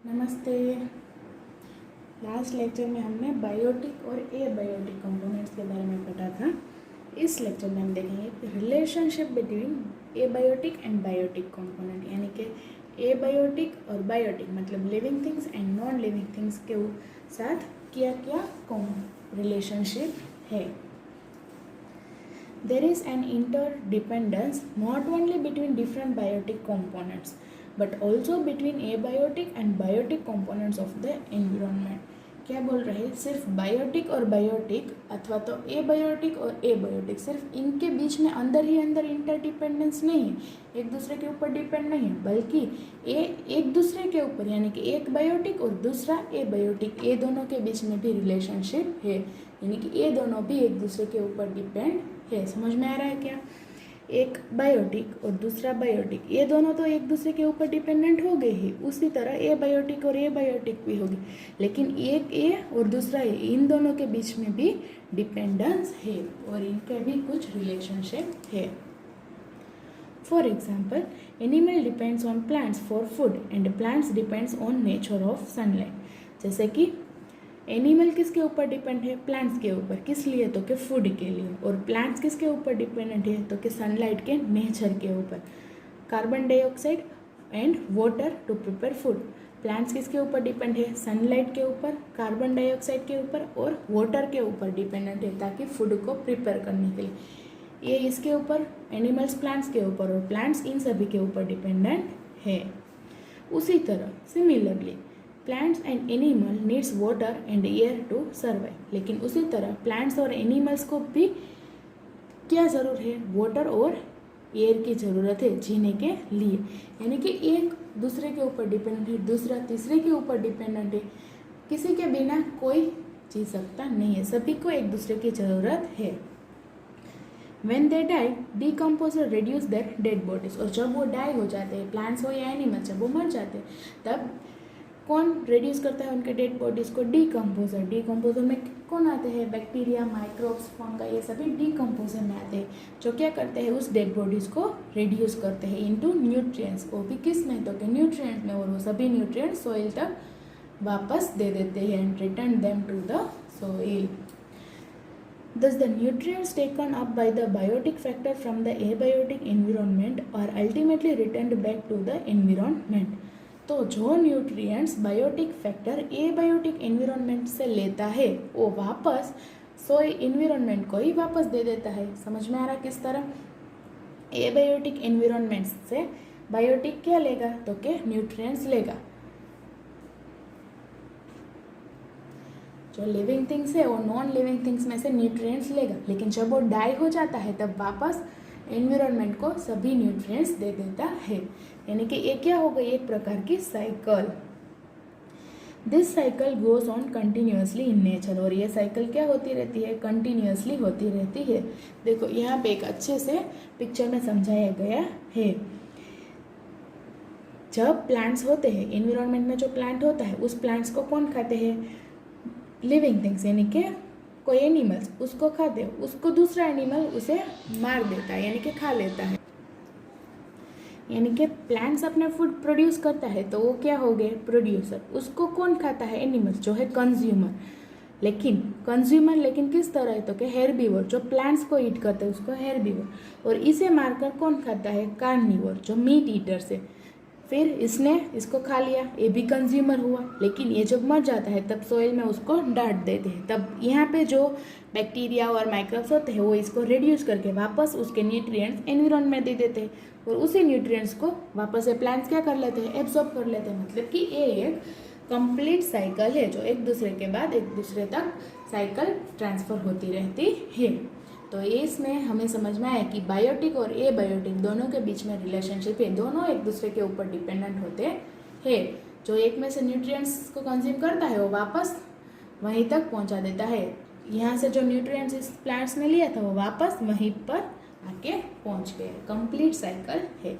नमस्ते। Last lecture में हमने बायोटिक और एबायोटिक कंपोनेंट्स के बारे में पढ़ा था। इस लेक्चर में हम देखेंगे relationship between abiotic and biotic component, यानी कि एबायोटिक और बायोटिक मतलब living things and non living things के साथ क्या क्या रिलेशनशिप है। There is an interdependence not only between different biotic components but also between abiotic and biotic components of the environment। क्या बोल रहे हैं, सिर्फ बायोटिक और बायोटिक अथवा तो एबायोटिक और एबायोटिक, सिर्फ इनके बीच में अंदर ही अंदर इंटरडिपेंडेंस नहीं है, एक दूसरे के ऊपर डिपेंड नहीं है, बल्कि एक दूसरे के ऊपर यानी कि एक बायोटिक और दूसरा एबायोटिक, ये दोनों के बीच में भी रिलेशनशिप है, यानी कि ये दोनों भी एक दूसरे के ऊपर डिपेंड है। समझ में आ रहा है क्या? एक बायोटिक और दूसरा बायोटिक, ये दोनों तो एक दूसरे के ऊपर डिपेंडेंट हो गए ही, उसी तरह ए बायोटिक और ए बायोटिक भी होगी, लेकिन एक ए और दूसरा ए, इन दोनों के बीच में भी डिपेंडेंस है और इनके भी कुछ रिलेशनशिप है। For example, animal depends on plants for food and plants depends on nature of sunlight. जैसे कि एनिमल किसके ऊपर डिपेंड है? प्लांट्स के ऊपर। किस लिए? तो कि फूड के लिए। और प्लांट्स किसके ऊपर डिपेंडेंट है? तो कि सनलाइट के नेचर के ऊपर। Carbon dioxide and water to prepare food. Plants किसके ऊपर डिपेंड है? सनलाइट के ऊपर, कार्बन डाइऑक्साइड के ऊपर और वाटर के ऊपर डिपेंडेंट है, ताकि फूड को प्रिपेयर करने के लिए। ये इसके ऊपर, एनिमल्स प्लांट्स के ऊपर और प्लांट्स इन सभी के ऊपर डिपेंडेंट है। उसी तरह similarly plants and animal needs water and air to survive. लेकिन उसी तरह प्लांट्स और एनिमल्स को भी क्या ज़रूर है? वाटर और एयर की ज़रूरत है जीने के लिए। यानी कि एक दूसरे के ऊपर डिपेंडेंट है, दूसरा तीसरे के ऊपर डिपेंडेंट है, किसी के बिना कोई जी सकता नहीं है, सभी को एक दूसरे की ज़रूरत है। When they die, decomposer reduce their dead bodies। और जब वो डाई हो जाते हैं, प्लांट्स हो या एनिमल, जब वो मर जाते हैं, तब कौन रिड्यूस करता है उनके डेड बॉडीज़ को? डीकम्पोजर। डीकम्पोजर में कौन आते हैं? बैक्टीरिया, माइक्रोब्स, फंगा, ये सभी डीकम्पोजर में आते हैं, जो क्या करते हैं? उस डेड बॉडीज़ को रिड्यूस करते हैं इनटू न्यूट्रिएंट्स। वो भी किस में? तो कि न्यूट्रिएंट्स में, और वो सभी न्यूट्रिएंट्स सॉइल तक वापस दे देते हैं and return them to the soil. Thus the nutrients taken up by the biotic factor from the abiotic environment are ultimately returned back to the environment। तो जो nutrients biotic factor abiotic environment से लेता है, वो वापस सोई environment को ही वापस दे देता है। समझ में आ रहा किस तरह? एबायोटिक एनवायरनमेंट से बायोटिक क्या लेगा? तो के न्यूट्रिएंट्स लेगा, जो लिविंग थिंग्स है वो नॉन लिविंग थिंग्स में से न्यूट्रिएंट्स लेगा, लेकिन जब वो डाई हो जाता है तब वापस एनवायरनमेंट को सभी न्यूट्रिएंट्स दे देता है। यानी कि ये क्या हो गई? एक प्रकार की cycle. This cycle goes on continuously in nature. और ये साइकिल क्या होती रहती है? कंटिन्यूसली होती रहती है। देखो यहाँ पे एक अच्छे से पिक्चर में समझाया गया है। जब प्लांट्स होते हैं, एनवायरनमेंट में जो प्लांट होता है, उस प्लांट्स को कौन खाते हैं? लिविंग थिंग्स, यानी कि कोई एनिमल्स उसको खाते हैं, उसको दूसरा एनिमल उसे मार देता है, यानी कि खा लेता है। यानी कि प्लांट्स अपना फूड प्रोड्यूस करता है, तो वो क्या हो गए? प्रोड्यूसर। उसको कौन खाता है? एनिमल्स, जो है कंज्यूमर। लेकिन किस तरह है? तो कि हेर्बीवर, जो प्लांट्स को ईट करते हैं उसको हेर्बीवर। और इसे मारकर कौन खाता है? कार्निवर, जो मीट ईटर से। फिर इसने इसको खा लिया, ये भी कंज्यूमर हुआ, लेकिन ये जब मर जाता है तब सोइल में उसको डांट देते हैं। तब यहाँ पे जो बैक्टीरिया और माइक्रोब्स होते हैं वो इसको रिड्यूस करके वापस उसके न्यूट्रिएंट्स एनवायरनमेंट में दे देते हैं, और उसी न्यूट्रिएंट्स को वापस से प्लांट्स क्या कर लेते हैं? एब्जॉर्ब कर लेते हैं। मतलब कि ये एक कंप्लीट साइकिल है, जो एक दूसरे के बाद एक दूसरे तक साइकिल ट्रांसफ़र होती रहती है। तो ये इसमें हमें समझ में आया कि बायोटिक और एबायोटिक दोनों के बीच में रिलेशनशिप है, दोनों एक दूसरे के ऊपर डिपेंडेंट होते हैं। जो एक में से न्यूट्रिएंट्स को कंज्यूम करता है वो वापस वहीं तक पहुंचा देता है। यहाँ से जो न्यूट्रिएंट्स इस प्लांट्स ने लिया था वो वापस वहीं पर आके पहुंच गए। कंप्लीट साइकिल है।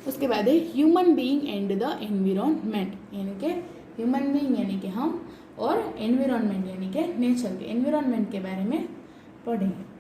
उसके बाद है human being and the environment, यानी कि ह्यूमन बीइंग यानी कि हम, और एनवायरनमेंट यानी कि नेचर के एनवायरनमेंट के बारे में पढ़ेंगे।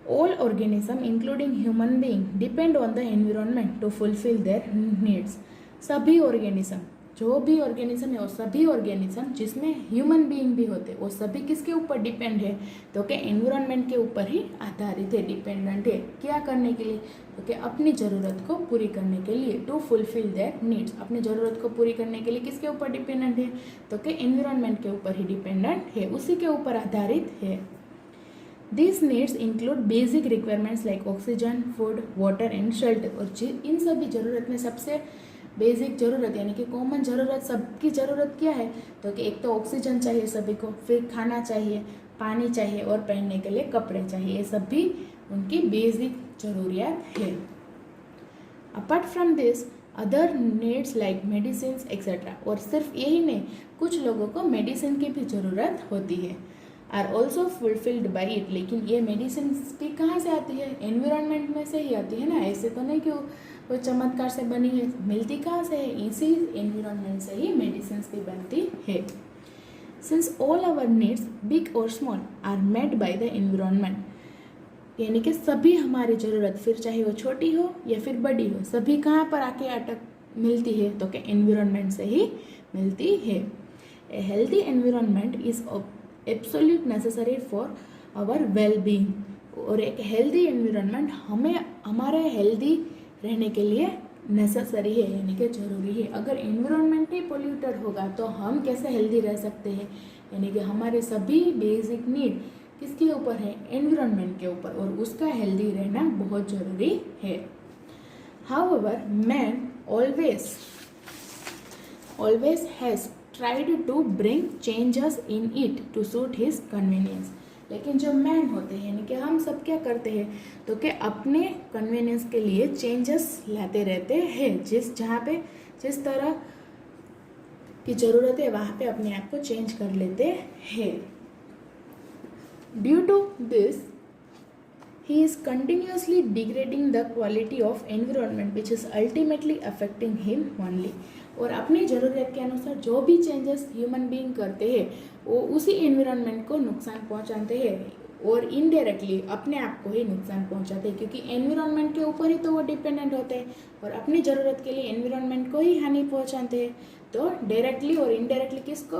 All organisms, including human being, depend on the environment to fulfill their needs। सभी ऑर्गेनिज्म, जो भी ऑर्गेनिज्म है वो सभी ऑर्गेनिज्म जिसमें ह्यूमन बीइंग भी होते हैं वो सभी किसके ऊपर डिपेंड है, तो कि एनवायरनमेंट के ऊपर ही आधारित है, डिपेंडेंट है। क्या करने के लिए, तो कि अपनी ज़रूरत को पूरी करने के लिए, टू फुलफिल देयर नीड्स, अपनी ज़रूरत को पूरी करने के लिए किसके ऊपर डिपेंडेंट है, तो कि एनवायरनमेंट के ऊपर ही डिपेंडेंट है, उसी के ऊपर आधारित है। These needs include basic requirements like oxygen, food, water and shelter। और इन सभी ज़रूरत में सबसे बेसिक ज़रूरत यानी कि कॉमन ज़रूरत, सबकी ज़रूरत क्या है, तो कि एक तो ऑक्सीजन चाहिए सभी को, फिर खाना चाहिए, पानी चाहिए और पहनने के लिए कपड़े चाहिए। ये सब भी उनकी बेसिक ज़रूरियात है। Apart from this other needs like medicine etcetera, और सिर्फ यही नहीं, कुछ लोगों को मेडिसिन की भी ज़रूरत होती है, are also fulfilled by it. लेकिन ये मेडिसिन भी कहाँ से आती है, एनवायरनमेंट में से ही आती है ना, ऐसे तो नहीं कि वो चमत्कार से बनी है, मिलती कहाँ से है, इसी एनवायरनमेंट से ही मेडिसिन भी बनती है। Since all our needs big और small are made by the environment, यानी कि सभी हमारी ज़रूरत, फिर चाहे वो छोटी हो या फिर बड़ी हो, सभी कहाँ पर आके अटक मिलती है, तो कि एनवायरनमेंट से ही मिलती है। A healthy environment is absolute necessary for our well being, और एक हेल्दी एनवायरनमेंट हमें हमारे हेल्दी रहने के लिए नेसेसरी है, यानी कि ज़रूरी है। अगर एनवायरनमेंट ही पोल्यूटेड होगा तो हम कैसे हेल्दी रह सकते हैं, यानी कि हमारे सभी बेसिक नीड किसके ऊपर है, एनवायरनमेंट के ऊपर, और उसका हेल्दी रहना बहुत ज़रूरी है। However man always has tried to bring changes in it to suit his convenience। लेकिन जो मैन होते हैं यानी कि हम सब क्या करते हैं, तो कि अपने कन्वीनियंस के लिए चेंजेस लाते रहते हैं, जिस तरह की ज़रूरत है वहाँ पे अपने आप को चेंज कर लेते हैं। Due to this he is continuously degrading the quality of environment which is ultimately affecting him only। और अपनी ज़रूरत के अनुसार जो भी चेंजेस ह्यूमन बीइंग करते हैं वो उसी एनवायरनमेंट को नुकसान पहुंचाते हैं और इनडायरेक्टली अपने आप को ही नुकसान पहुंचाते हैं, क्योंकि एनवायरनमेंट के ऊपर ही तो वो डिपेंडेंट होते हैं और अपनी ज़रूरत के लिए एनवायरनमेंट को ही हानि पहुंचाते हैं, तो डायरेक्टली और इनडायरेक्टली किसको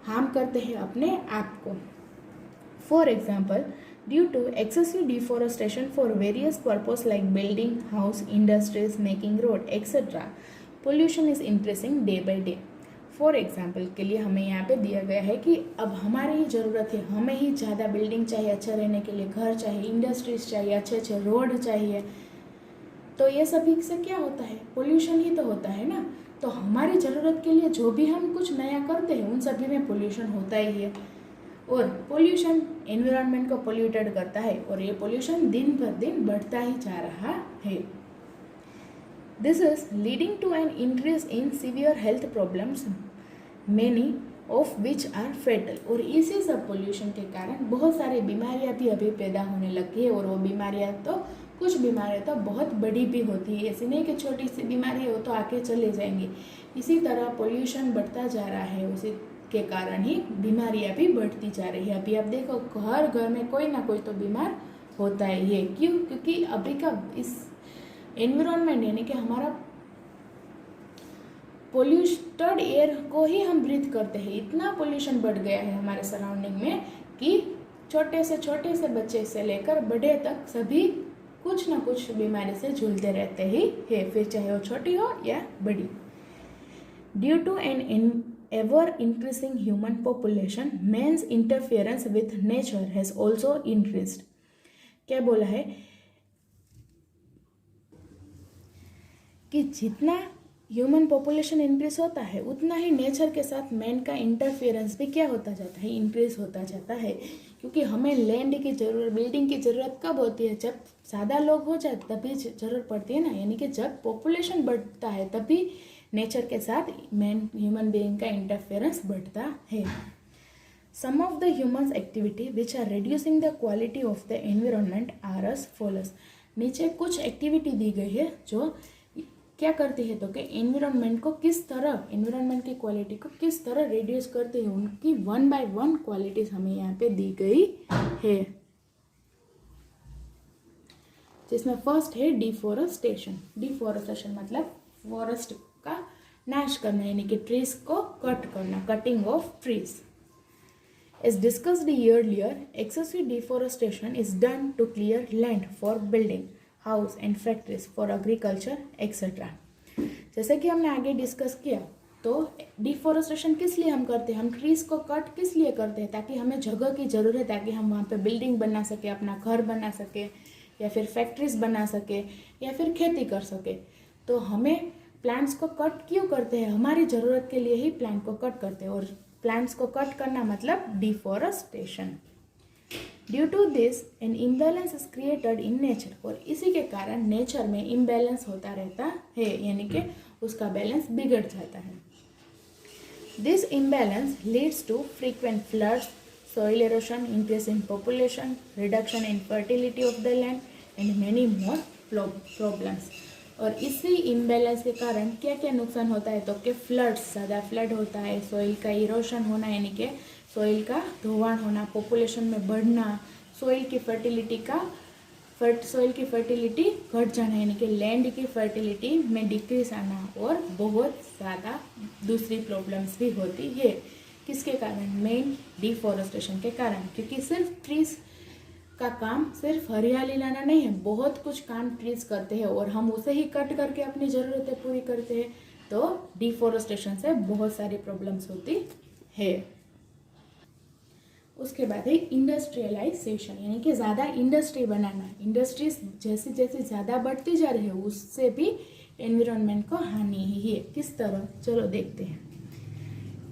हार्म करते हैं, अपने आप को। For example, due to excessive deforestation for various purposes like building house, industries, making road, etc., pollution is increasing day by day। For example के लिए हमें यहाँ पे दिया गया है कि अब हमारी ही ज़रूरत है, हमें ही ज़्यादा बिल्डिंग चाहिए, अच्छा रहने के लिए घर चाहिए, इंडस्ट्रीज चाहिए, अच्छे अच्छे रोड चाहिए, तो ये सभी से क्या होता है, पोल्यूशन ही तो होता है ना। तो हमारी ज़रूरत के लिए जो भी हम कुछ नया करते हैं उन सभी में पोल्यूशन होता ही है, और पोल्यूशन एनवायरनमेंट को पोल्यूटेड करता है और ये पोल्यूशन दिन पर दिन बढ़ता ही जा रहा है। This is leading to an increase in severe health problems, many of which are fatal. और इसी सब पोल्यूशन के कारण बहुत सारी बीमारियां भी अभी पैदा होने लगी है, और वो बीमारियां तो कुछ बीमारियां तो बहुत बड़ी भी होती है, ऐसी नहीं कि छोटी सी बीमारी हो तो आके चले जाएंगी। इसी तरह पोल्यूशन बढ़ता जा रहा है, उसी के कारण ही बीमारियां भी बढ़ती जा रही है। अभी आप देखो हर घर में कोई ना कोई तो बीमार होता ही है। क्यों? क्योंकि अभी का इस एनवायरनमेंट यानी कि हमारा पोल्यूटेड एयर को ही हम ब्रीथ करते हैं, इतना पोल्यूशन बढ़ गया है हमारे सराउंडिंग में कि छोटे से बच्चे से लेकर बड़े तक सभी कुछ ना कुछ बीमारी से झूलते रहते ही है, फिर चाहे वो छोटी हो या बड़ी। Due to an ever increasing human population, man's interference with nature has also increased। क्या बोला है कि जितना ह्यूमन पॉपुलेशन इंक्रीज होता है उतना ही नेचर के साथ मैन का इंटरफेरेंस भी क्या होता जाता है, इंक्रीज होता जाता है। क्योंकि हमें लैंड की ज़रूरत, बिल्डिंग की ज़रूरत कब होती है, जब ज़्यादा लोग हो जाए तभी ज़रूरत पड़ती है ना, यानी कि जब पॉपुलेशन बढ़ता है तभी नेचर के साथ ह्यूमन बीइंग का इंटरफेरेंस बढ़ता है। Some of the humans activity which are reducing the quality of the environment are as follows. नीचे कुछ एक्टिविटी दी गई है जो क्या करती है, तो कि एनवायरनमेंट की क्वालिटी को किस तरह रिड्यूस करती है, उनकी 1 by 1 क्वालिटीज हमें यहाँ पे दी गई है, जिसमें फर्स्ट है डिफॉरेस्टेशन। डिफॉरेस्टेशन मतलब फॉरेस्ट का नाश करना यानी कि ट्रीज को कट करना, cutting of trees. As discussed earlier, excessive deforestation is done to clear land for building, house and factories, for agriculture, etc. जैसे कि हमने आगे डिस्कस किया, तो डिफोरेस्टेशन किस लिए हम करते हैं, हम ट्रीज को कट किस लिए करते हैं, ताकि हमें जगह की ज़रूरत है, ताकि हम वहाँ पे बिल्डिंग बना सके, अपना घर बना सके, या फिर फैक्ट्रीज बना सके, या फिर खेती कर सके. तो हमें प्लांट्स को कट क्यों करते हैं, हमारी ज़रूरत के लिए ही प्लांट को कट करते हैं. और प्लांट्स को कट करना मतलब deforestation. Due to this an imbalance is created in nature. और इसी के कारण नेचर में इम्बैलेंस होता रहता है, यानी कि उसका बैलेंस बिगड़ जाता है. This imbalance leads to frequent floods, soil erosion, increase in population, reduction in fertility of the land and many more problems. और इसी इम्बैलेंस के कारण क्या क्या नुकसान होता है, तो कि फ्लड्स, ज़्यादा फ्लड होता है, सॉइल का इरोशन होना यानी कि सॉइल का धोवाण होना, पॉपुलेशन में बढ़ना, सॉइल की फर्टिलिटी घट जाना यानी कि लैंड की फर्टिलिटी में डिक्रीज आना, और बहुत ज़्यादा दूसरी प्रॉब्लम्स भी होती है. किसके कारण, मेन डिफोरेस्टेशन के कारण. क्योंकि सिर्फ ट्रीज का काम सिर्फ हरियाली लाना नहीं है, बहुत कुछ काम ट्रीज करते हैं और हम उसे ही कट करके अपनी ज़रूरतें पूरी करते हैं. तो डिफोरेस्टेशन से बहुत सारी प्रॉब्लम्स होती है. उसके बाद है इंडस्ट्रियलाइजेशन, यानी कि ज़्यादा इंडस्ट्री बनाना. इंडस्ट्रीज जैसे जैसे ज़्यादा बढ़ती जा रही है, उससे भी एनवायरनमेंट को हानि ही है. किस तरह, चलो देखते हैं.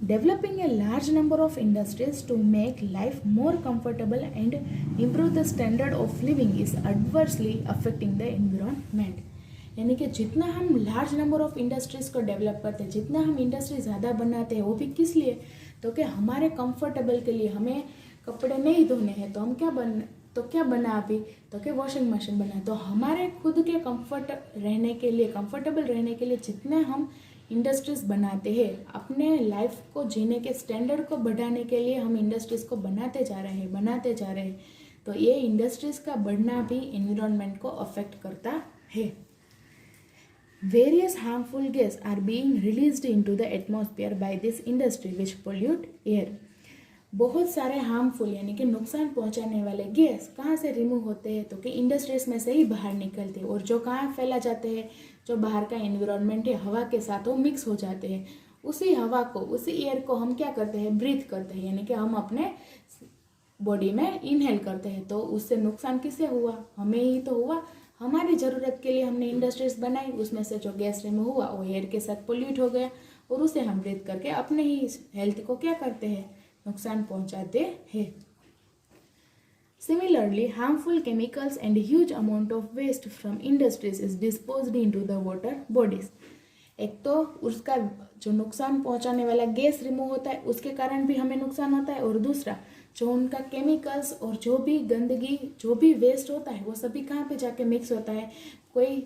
Developing a large number of industries to make life more comfortable and improve the standard of living is adversely affecting the environment. यानी कि जितना हम लार्ज नंबर ऑफ इंडस्ट्रीज़ को डेवलप करते हैं, जितना हम इंडस्ट्री ज़्यादा बनाते हैं, वो भी किस लिए, तो कि हमारे कंफर्टेबल के लिए. हमें कपड़े नहीं धोने हैं तो हम क्या बना अभी, तो कि वॉशिंग मशीन बना. तो हमारे खुद के कंफर्टेबल रहने के लिए जितने हम इंडस्ट्रीज़ बनाते हैं, अपने लाइफ को जीने के स्टैंडर्ड को बढ़ाने के लिए हम इंडस्ट्रीज़ को बनाते जा रहे हैं. तो ये इंडस्ट्रीज़ का बढ़ना भी एनवायरनमेंट को अफेक्ट करता है. Various harmful gas are being released into the atmosphere by this industry which pollute air. बहुत सारे हार्मफुल यानी कि नुकसान पहुंचाने वाले गैस कहाँ से रिमूव होते हैं, तो कि इंडस्ट्रीज में से ही बाहर निकलते हैं. और जो कहाँ फैला जाते हैं, जो बाहर का एनवायरनमेंट है, हवा के साथ वो मिक्स हो जाते हैं. उसी हवा को, उसी एयर को हम क्या करते हैं, ब्रीथ करते हैं, यानी कि हम अपने बॉडी में इनहेल करते हैं. तो उससे नुकसान किससे हुआ, हमें ही तो हुआ. हमारी ज़रूरत के लिए हमने इंडस्ट्रीज बनाई, उसमें से जो गैस रिमूव हुआ वो एयर के साथ पोल्यूट हो गया, और उसे हम ब्रीथ करके अपने ही हेल्थ को क्या करते हैं, नुकसान पहुंचाते हैं. Similarly, harmful chemicals and huge amount of waste from industries is disposed into the water bodies. एक तो उसका जो नुकसान पहुंचाने वाला गैस रिमूव होता है, उसके कारण भी हमें नुकसान होता है. और दूसरा जो उनका केमिकल्स और जो भी गंदगी, जो भी वेस्ट होता है, वो सभी कहाँ पे जाके मिक्स होता है. कोई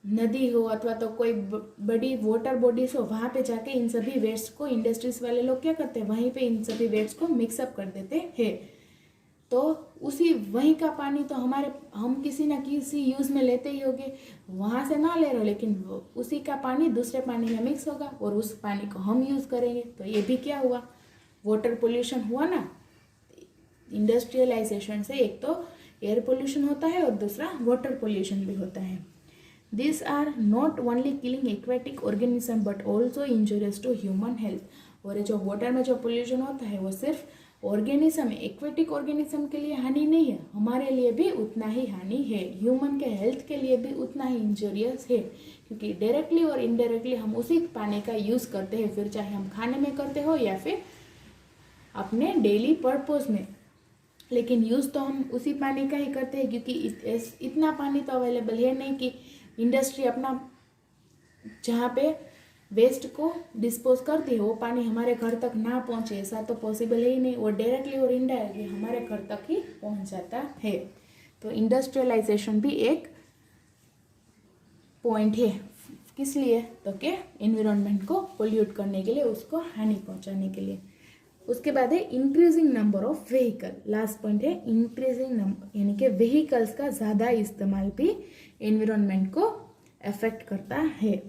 नदी हो अथवा तो कोई बड़ी वाटर बॉडीज हो, वहाँ पे जाके इन सभी वेस्ट को इंडस्ट्रीज वाले लोग क्या करते हैं, वहीं पे इन सभी वेस्ट को मिक्सअप कर देते हैं. तो उसी वहीं का पानी तो हम किसी ना किसी यूज़ में लेते ही होंगे, वहाँ से ना ले रहे, लेकिन उसी का पानी दूसरे पानी में मिक्स होगा और उस पानी को हम यूज़ करेंगे. तो ये भी क्या हुआ, वाटर पोल्यूशन हुआ ना. इंडस्ट्रियलाइजेशन से एक तो एयर पोल्यूशन होता है और दूसरा वाटर पोल्यूशन भी होता है. These are not only killing aquatic organism but also injurious to human health. और जो वाटर में जो पोल्यूशन होता है वो सिर्फ ऑर्गेनिज्म, एक्वेटिक ऑर्गेनिज्म के लिए हानि नहीं है, हमारे लिए भी उतना ही हानि है, ह्यूमन के हेल्थ के लिए भी उतना ही इंजूरियस है. क्योंकि डायरेक्टली और इनडायरेक्टली हम उसी पानी का यूज़ करते हैं, फिर चाहे हम खाने में करते हो या फिर अपने डेली पर्पज़ में. लेकिन यूज़ तो हम उसी पानी का ही करते हैं, क्योंकि इतना पानी तो अवेलेबल है नहीं कि इंडस्ट्री अपना जहाँ पे वेस्ट को डिस्पोज करती है वो पानी हमारे घर तक ना पहुँचे, ऐसा तो पॉसिबल है ही नहीं. वो डायरेक्टली और इनडायरेक्टली हमारे घर तक ही पहुँच जाता है. तो इंडस्ट्रियलाइजेशन भी एक पॉइंट है. किस लिए, तो कि एनवायरनमेंट को पोल्यूट करने के लिए, उसको हानि पहुँचाने के लिए. उसके बाद है increasing number of vehicle. Last point है इंक्रीजिंग नंबर, यानी कि व्हीकल्स का ज़्यादा इस्तेमाल भी एनवायरनमेंट को अफेक्ट करता है.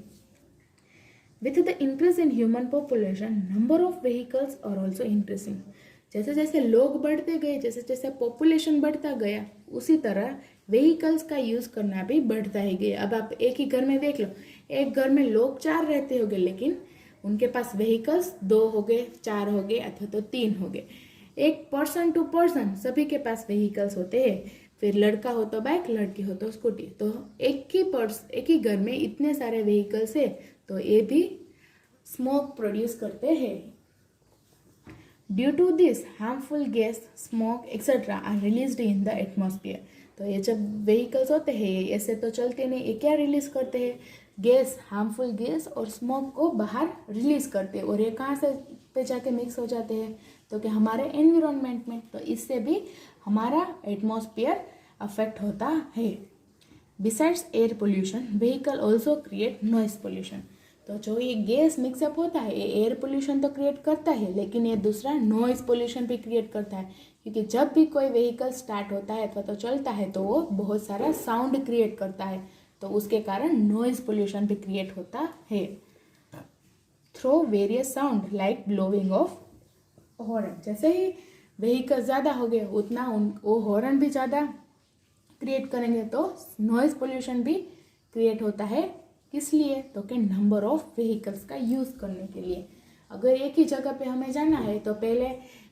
With the increase in human population number of vehicles are also increasing. जैसे जैसे लोग बढ़ते गए, जैसे जैसे पॉपुलेशन बढ़ता गया, उसी तरह व्हीकल्स का यूज़ करना भी बढ़ता ही गया। अब आप एक ही घर में देख लो, एक घर में लोग 4 रहते होंगे, लेकिन उनके पास व्हीकल्स 2 हो गए, 4 हो गए, अथवा तो 3 हो गए। एक पर्सन टू पर्सन सभी के पास व्हीकल्स होते हैं। फिर लड़का हो तो बाइक, लड़की हो तो स्कूटी। तो एक ही घर में इतने सारे व्हीकल्स है, तो ये भी स्मोक प्रोड्यूस करते हैं। Due to this harmful gas, smoke etcetera are released in the atmosphere. तो ये जब व्हीकल्स होते हैं ऐसे तो चलते नहीं, ये क्या रिलीज करते हैं? गैस, हार्मफुल गैस और स्मोक को बाहर रिलीज करते हैं। और ये कहाँ से पे जाके मिक्स हो जाते हैं? तो कि हमारे एनवायरनमेंट में। तो इससे भी हमारा एटमॉस्फेयर अफेक्ट होता है। Besides air pollution, vehicle also create noise pollution. तो जो ये गैस मिक्सअप होता है ये एयर पोल्यूशन तो क्रिएट करता है, लेकिन ये दूसरा नॉइस पोल्यूशन भी क्रिएट करता है। क्योंकि जब भी कोई व्हीकल स्टार्ट होता है अथवा तो चलता है तो वो बहुत सारा साउंड क्रिएट करता है, तो उसके कारण नॉइस पोल्यूशन भी क्रिएट होता है। Through various sound like blowing of horn. जैसे ही व्हीकल ज़्यादा हो गए उतना वो हॉर्न भी ज़्यादा क्रिएट करेंगे, तो नॉइस पोल्यूशन भी क्रिएट होता है। किस लिए? तो कि नंबर ऑफ व्हीकल्स का यूज़ करने के लिए। अगर एक ही जगह पे हमें जाना है तो पहले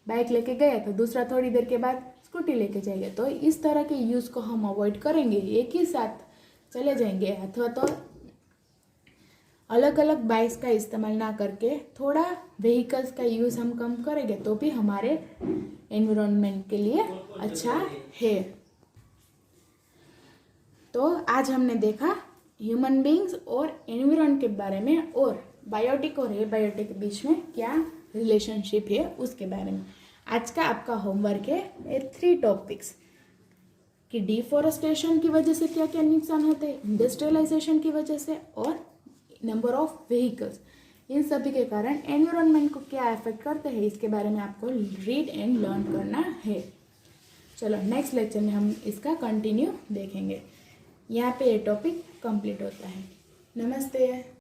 बाइक लेके गए तो दूसरा थोड़ी देर के बाद स्कूटी लेके जाएंगे। तो इस तरह के यूज़ को हम अवॉइड करेंगे, एक ही साथ चले जाएंगे, अथवा तो अलग अलग बाइक्स का इस्तेमाल ना करके थोड़ा व्हीकल्स का यूज़ हम कम करेंगे तो भी हमारे एनवायरनमेंट के लिए अच्छा है। तो आज हमने देखा ह्यूमन बींग्स और एनवायरनमेंट के बारे में, और बायोटिक और एबायोटिक के बीच में क्या रिलेशनशिप है उसके बारे में। आज का आपका होमवर्क है 3 टॉपिक्स कि डिफॉरेस्टेशन की वजह से क्या क्या नुकसान होते हैं, इंडस्ट्रियलाइजेशन की वजह से, और नंबर ऑफ व्हीकल्स। इन सभी के कारण एनवायरनमेंट को क्या अफेक्ट करते हैं इसके बारे में आपको रीड एंड लर्न करना है। चलो नेक्स्ट लेक्चर में हम इसका कंटिन्यू देखेंगे। यहाँ पे ये टॉपिक कंप्लीट होता है। नमस्ते।